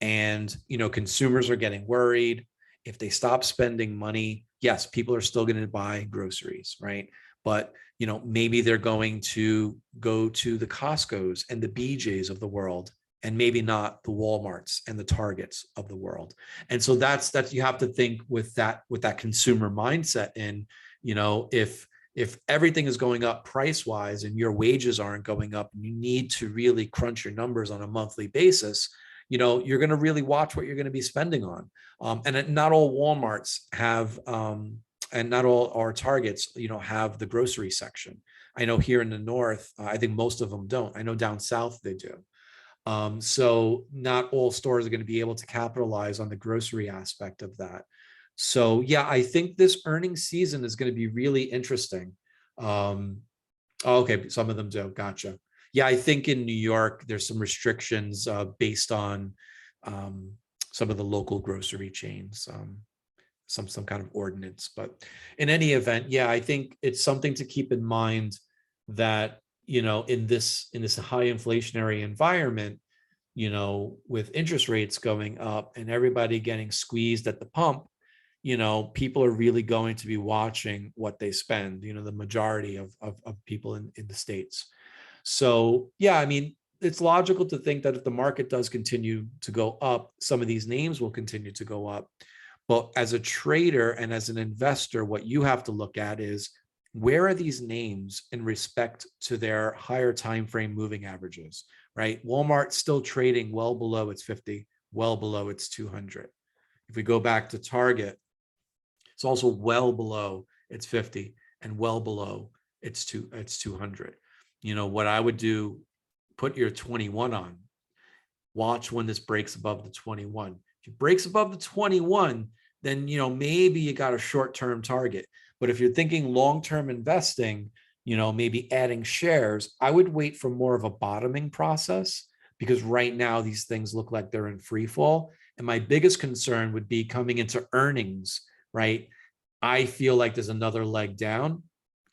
And, you know, consumers are getting worried. If they stop spending money, yes, people are still going to buy groceries, right? But, you know, maybe they're going to go to the Costco's and the BJ's of the world, and maybe not the Walmarts and the Targets of the world. And so that's you have to think with that consumer mindset. And, you know, if everything is going up price wise and your wages aren't going up, and you need to really crunch your numbers on a monthly basis, you know, you're going to really watch what you're going to be spending on. And not all Walmarts have, and not all our Targets, you know, have the grocery section. I know here in the North, I think most of them don't. I know down South they do. So not all stores are going to be able to capitalize on the grocery aspect of that. So yeah, I think this earnings season is going to be really interesting. Okay, some of them do. Gotcha. Yeah, I think in New York, there's some restrictions based on some of the local grocery chains, some kind of ordinance. But in any event, yeah, I think it's something to keep in mind that, you know, in this high inflationary environment, you know, with interest rates going up and everybody getting squeezed at the pump, you know, people are really going to be watching what they spend, you know, the majority of people in the States. So, yeah, I mean, it's logical to think that if the market does continue to go up, some of these names will continue to go up. But as a trader and as an investor, what you have to look at is, where are these names in respect to their higher time frame moving averages, right? Walmart's still trading well below its 50, well below its 200. If we go back to Target, it's also well below its 50 and well below its 200. You know, what I would do, put your 21 on, watch when this breaks above the 21. If it breaks above the 21, then, you know, maybe you got a short-term target. But if you're thinking long-term investing, you know, maybe adding shares, I would wait for more of a bottoming process because right now these things look like they're in free fall. And my biggest concern would be coming into earnings, right? I feel like there's another leg down.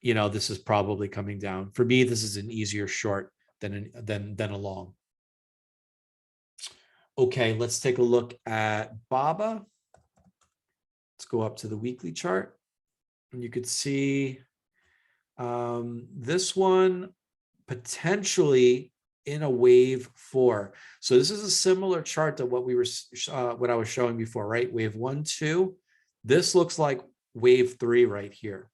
This is probably coming down. For me, this is an easier short than a long. Okay, let's take a look at BABA. Let's go up to the weekly chart. And you could see this one potentially in a wave 4. So this is a similar chart to what I was showing before, right? Wave 1, 2. This looks like wave 3 right here.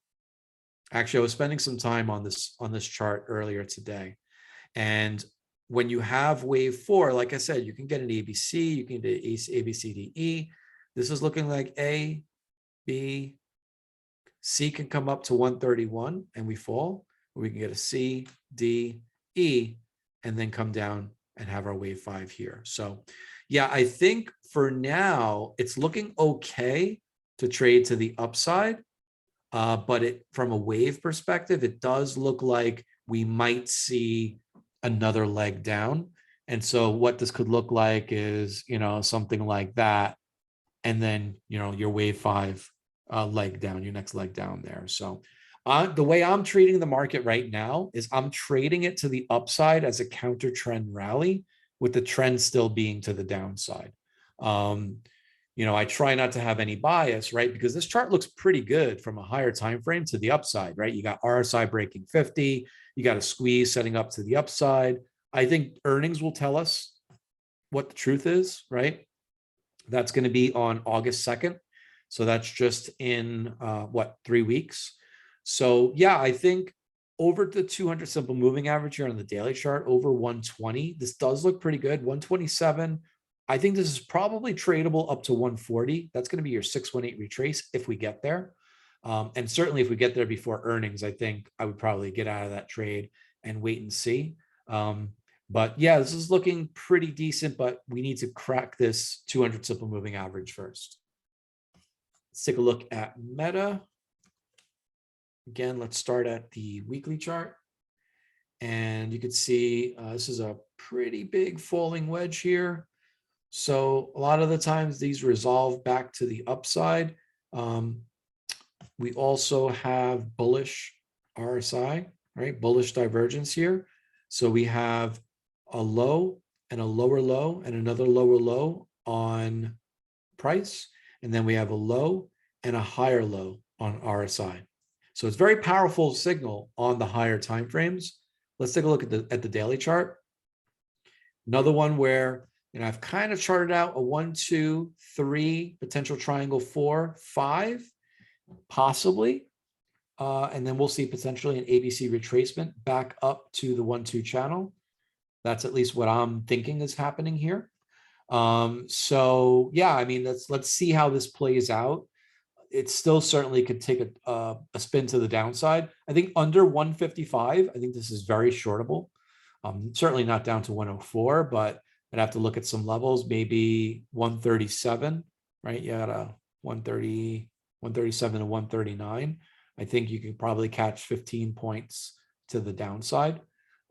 Actually, I was spending some time on this chart earlier today. And when you have wave 4, like I said, you can get an ABC, you can get A, B, C, D, E. This is looking like A, B, C can come up to 131 and we fall. Or we can get a C, D, E, and then come down and have our wave 5 here. So yeah, I think for now, it's looking okay to trade to the upside. But from a wave perspective, it does look like we might see another leg down. And so what this could look like is, something like that. And then, your wave 5 leg down, your next leg down there. So the way I'm treating the market right now is I'm trading it to the upside as a counter trend rally, with the trend still being to the downside. I try not to have any bias, right? Because this chart looks pretty good from a higher time frame to the upside, right? You got RSI breaking 50, you got a squeeze setting up to the upside. I think earnings will tell us what the truth is, right? That's going to be on August 2nd. So that's just in 3 weeks. So yeah, I think over the 200 simple moving average here on the daily chart, over 120, this does look pretty good. 127. I think this is probably tradable up to 140. That's going to be your 618 retrace if we get there. And certainly if we get there before earnings, I think I would probably get out of that trade and wait and see. But yeah, this is looking pretty decent, but we need to crack this 200 simple moving average first. Let's take a look at Meta. Again, let's start at the weekly chart. And you can see this is a pretty big falling wedge here. So a lot of the times these resolve back to the upside. We also have bullish RSI, right? Bullish divergence here. So we have a low and a lower low and another lower low on price. And then we have a low and a higher low on RSI. So it's very powerful signal on the higher time frames. Let's take a look at the daily chart. Another one where I've kind of charted out a 1, 2, 3 potential triangle, 4, 5, possibly. And then we'll see potentially an ABC retracement back up to the 1, 2 channel. That's at least what I'm thinking is happening here. So yeah, I mean, let's see how this plays out. It still certainly could take a spin to the downside. I think under 155, I think this is very shortable. Certainly not down to 104, but I'd have to look at some levels, maybe 137, right? You got a 130, 137 to 139. I think you could probably catch 15 points to the downside.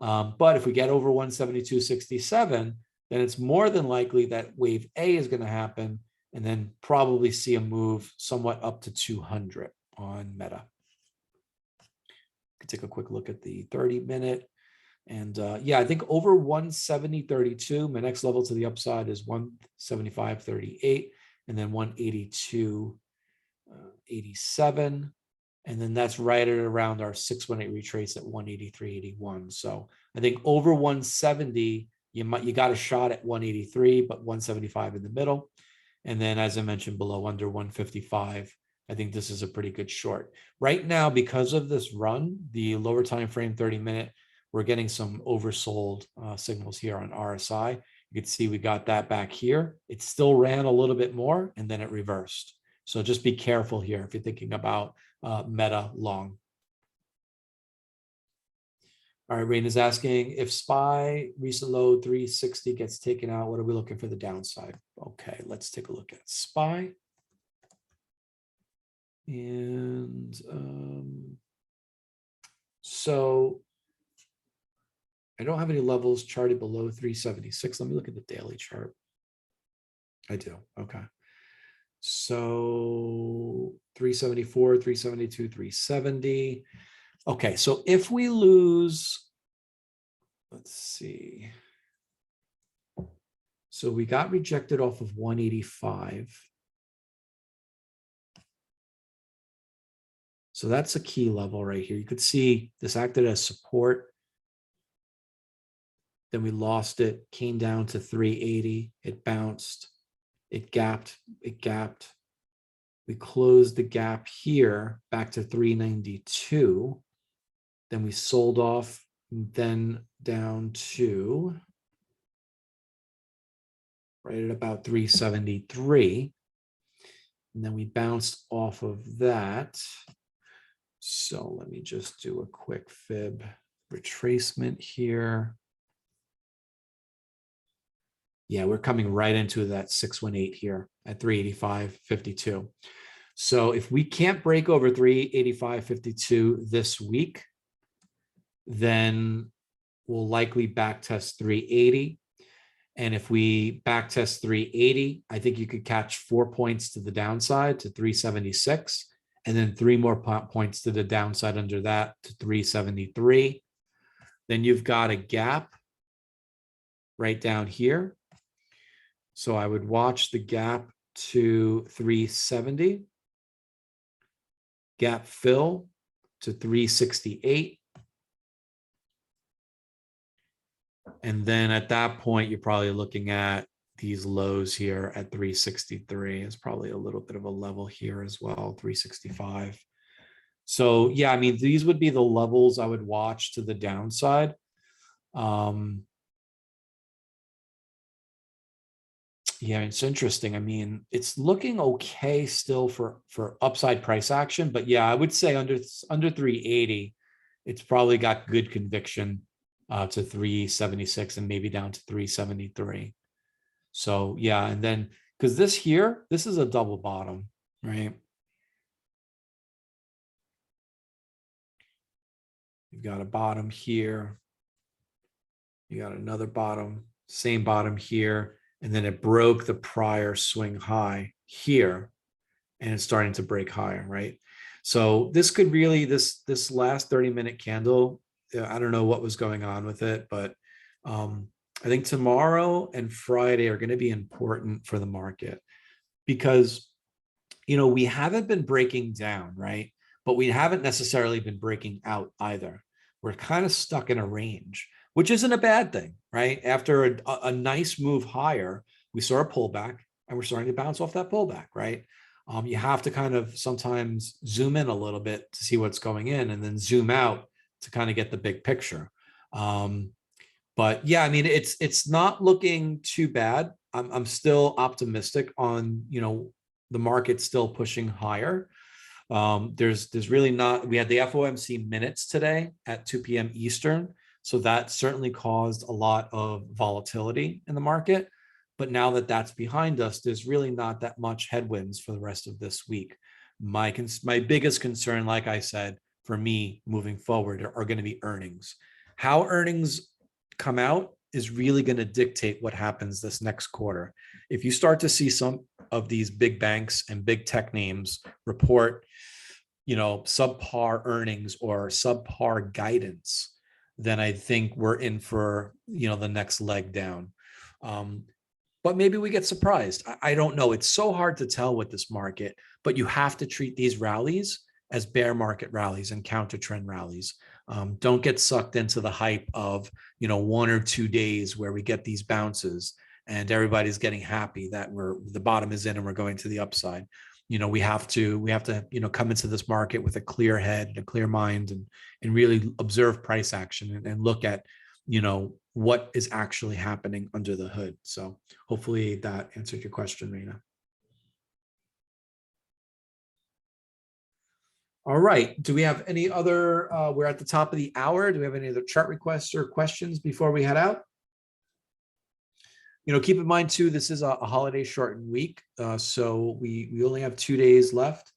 But if we get over 172.67, then it's more than likely that wave A is going to happen, and then probably see a move somewhat up to 200 on Meta. Could take a quick look at the 30-minute. And yeah, I think over 170.32, my next level to the upside is 175.38, and then 182.87. And then that's right at around our 618 retrace at 183.81. So I think over 170, you got a shot at 183, but 175 in the middle. And then, as I mentioned below, under 155, I think this is a pretty good short. Right now, because of this run, the lower time frame 30-minute, we're getting some oversold signals here on RSI. You can see we got that back here. It still ran a little bit more, and then it reversed. So just be careful here if you're thinking about Meta long. All right, Rain is asking, if SPY recent low 360 gets taken out, what are we looking for the downside? Okay, let's take a look at SPY. And so I don't have any levels charted below 376. Let me look at the daily chart. I do. Okay. So 374, 372, 370. Okay. So if we lose, let's see. So we got rejected off of 185. So that's a key level right here. You could see this acted as support. Then we lost it, came down to 380. It bounced, it gapped. We closed the gap here back to 392. Then we sold off, then down to right at about 373. And then we bounced off of that. So let me just do a quick fib retracement here. Yeah, we're coming right into that 618 here at 385.52. So if we can't break over 385.52 this week, then we'll likely backtest 380. And if we backtest 380, I think you could catch 4 points to the downside to 376, and then 3 more points to the downside under that to 373. Then you've got a gap right down here. So I would watch the gap to 370, gap fill to 368. And then at that point, you're probably looking at these lows here at 363. It's probably a little bit of a level here as well, 365. So yeah, I mean, these would be the levels I would watch to the downside. Yeah, it's interesting. I mean, it's looking okay still for upside price action, but yeah, I would say under 380, it's probably got good conviction to 376 and maybe down to 373. So yeah, and then because this is a double bottom, right? You've got a bottom here. You got another bottom, same bottom here. And then it broke the prior swing high here, and it's starting to break higher, right? So this could really, this last 30-minute candle, I don't know what was going on with it, but I think tomorrow and Friday are going to be important for the market because, you know, we haven't been breaking down, right? But we haven't necessarily been breaking out either. We're kind of stuck in a range, which isn't a bad thing, right? After a nice move higher, we saw a pullback and we're starting to bounce off that pullback, right? You have to kind of sometimes zoom in a little bit to see what's going in and then zoom out to kind of get the big picture. But yeah, I mean, it's not looking too bad. I'm still optimistic on, you know, the market still pushing higher. There's really not, we had the FOMC minutes today at 2 p.m. Eastern. So that certainly caused a lot of volatility in the market. But now that that's behind us, there's really not that much headwinds for the rest of this week. My biggest concern, like I said, for me moving forward are going to be earnings. How earnings come out is really going to dictate what happens this next quarter. If you start to see some of these big banks and big tech names report, you know, subpar earnings or subpar guidance, then I think we're in for, you know, the next leg down. But maybe we get surprised. I don't know. It's so hard to tell with this market, but you have to treat these rallies as bear market rallies and counter trend rallies. Don't get sucked into the hype of, you know, 1 or 2 days where we get these bounces and everybody's getting happy that the bottom is in and we're going to the upside. You know, we have to, you know, come into this market with a clear head and a clear mind and really observe price action and look at, you know, what is actually happening under the hood. So hopefully that answered your question, Reina. All right. Do we have any other, we're at the top of the hour. Do we have any other chart requests or questions before we head out? You know, keep in mind too, this is a holiday shortened week. So we only have 2 days left.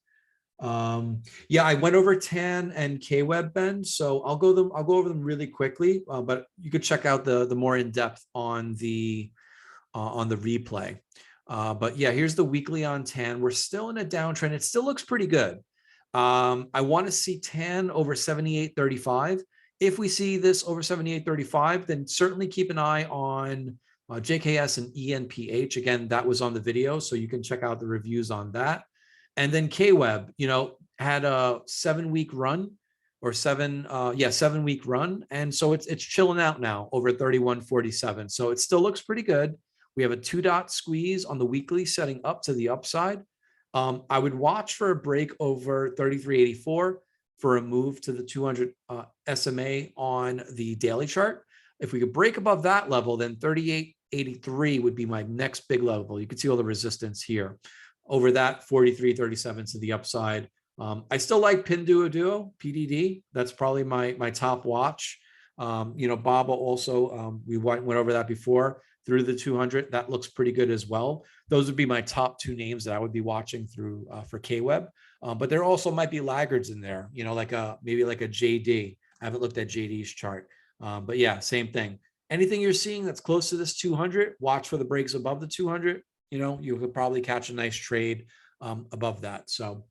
Yeah, I went over TAN and KWEB, Ben. So I'll go over them really quickly, but you could check out the more in depth on the replay. But yeah, here's the weekly on TAN. We're still in a downtrend. It still looks pretty good. I want to see TAN over 78.35. If we see this over 78.35, then certainly keep an eye on JKS and ENPH. Again, that was on the video, so you can check out the reviews on that. And then KWEB, had a 7-week run or 7-week run. And so it's chilling out now over 31.47. So it still looks pretty good. We have a 2-dot squeeze on the weekly setting up to the upside. I would watch for a break over 33.84 for a move to the 200 SMA on the daily chart. If we could break above that level, then 38.83 would be my next big level. You can see all the resistance here. Over that, 43.37 to the upside. I still like Pinduoduo, PDD. That's probably my top watch. BABA also, we went over that before through the 200. That looks pretty good as well. Those would be my top 2 names that I would be watching through for KWEB. But there also might be laggards in there, maybe like a JD. I haven't looked at JD's chart. But yeah, same thing. Anything you're seeing that's close to this 200, watch for the breaks above the 200. You could probably catch a nice trade above that. So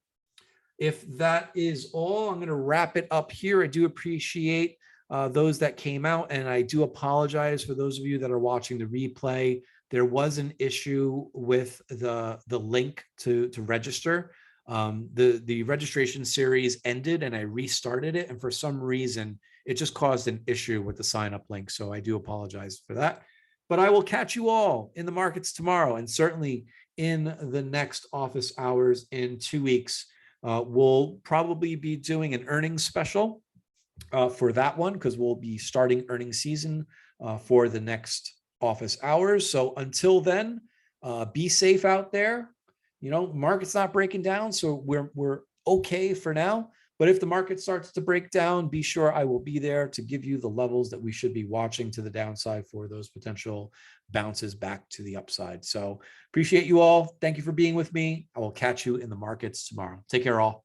if that is all, I'm going to wrap it up here. I do appreciate those that came out, and I do apologize for those of you that are watching the replay. There was an issue with the link to register. The registration series ended and I restarted it, and for some reason it just caused an issue with the sign up link. So I do apologize for that. But I will catch you all in the markets tomorrow, and certainly in the next office hours in 2 weeks. We'll probably be doing an earnings special for that one, because we'll be starting earnings season for the next office hours. So until then, be safe out there. Market's not breaking down, so we're okay for now. But if the market starts to break down, be sure I will be there to give you the levels that we should be watching to the downside for those potential bounces back to the upside. So appreciate you all. Thank you for being with me. I will catch you in the markets tomorrow. Take care, all.